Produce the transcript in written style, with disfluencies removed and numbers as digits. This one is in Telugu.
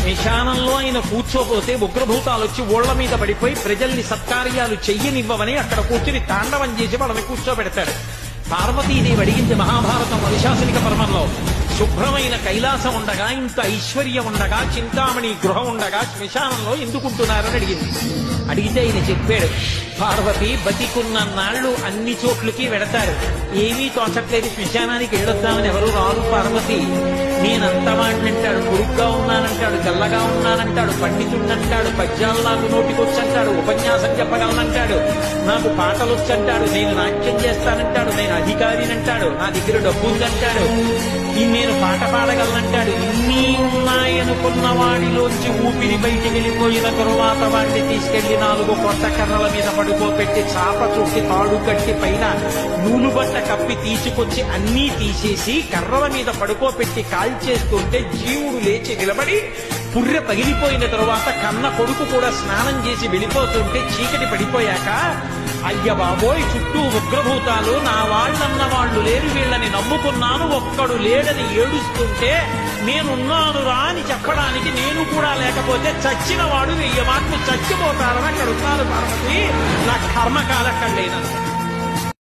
శ్మశానంలో ఆయన కూర్చోపోతే ఉగ్రభూతాలు వచ్చి ఓళ్ల మీద పడిపోయి ప్రజల్ని సత్కార్యాలు చెయ్యనివ్వమని అక్కడ కూర్చుని తాండవం చేసి వాళ్ళని కూర్చోబెడతాడు. పార్వతీదేవి అడిగింది మహాభారతం అనుశాసనిక పర్వంలో, శుభ్రమైన కైలాసం ఉండగా, ఇంత ఐశ్వర్యం ఉండగా, చింతామణి గృహం ఉండగా శ్మశానంలో ఎందుకుంటున్నారని అడిగింది. అడిగితే ఆయన చెప్పాడు, పార్వతి బతికున్న నాళ్లు అన్ని చోట్లకి వెడతారు, ఏమీ తోచట్లేదు, శ్మశానానికి వెళ్ళొద్దామని ఎవరు రారు పార్వతి. నేనంతవాడినంటాడు, పొరుగ్గా ఉన్నానంటాడు, తెల్లగా ఉన్నానంటాడు, పండితుడంటాడు, పద్యాలు నాకు నోటికొచ్చంటాడు, ఉపన్యాసం చెప్పగలనంటాడు, నాకు పాటలు వచ్చంటాడు, నేను నాట్యం చేస్తానంటాడు, నేను అధికారినంటాడు, నా దగ్గర డబ్బు ఉందంటాడు, నేను పాట పాడగలనంటాడు. ఇన్ని ఉన్నాయనుకున్న వాడిలోంచి ఊపిరి బయటికి వెళ్ళిపోయిన తరువాత వాడిని తీసుకెళ్లి 4 కొత్త కర్రల మీద పడుకోబెట్టి చాప చుట్టి తాడు కట్టి పైన నూలు బట్ట కప్పి తీసుకొచ్చి అన్నీ తీసేసి కర్రల మీద పడుకోబెట్టి కాల్చేస్తుంటే జీవుడు లేచి నిలబడి పుర్రె పగిలిపోయిన తరువాత కన్న కొడుకు కూడా స్నానం చేసి వెళ్ళిపోతుంటే చీకటి పడిపోయాక, అయ్య బాబోయ్ చుట్టూ ఉగ్రభూతాలు, నా వాళ్ళన్న వాళ్ళు లేరు, వీళ్ళని నమ్ముకున్నాను, ఒక్కడు లేడని ఏడుస్తుంటే నేనున్నాను రా అని చెప్పడానికి నేను కూడా లేకపోతే చచ్చిన వాడు 1000 మాటలు చచ్చిపోతారని అక్కడ ఉన్నారు పార్వతి. నా కర్మకాలక్కడలేనంత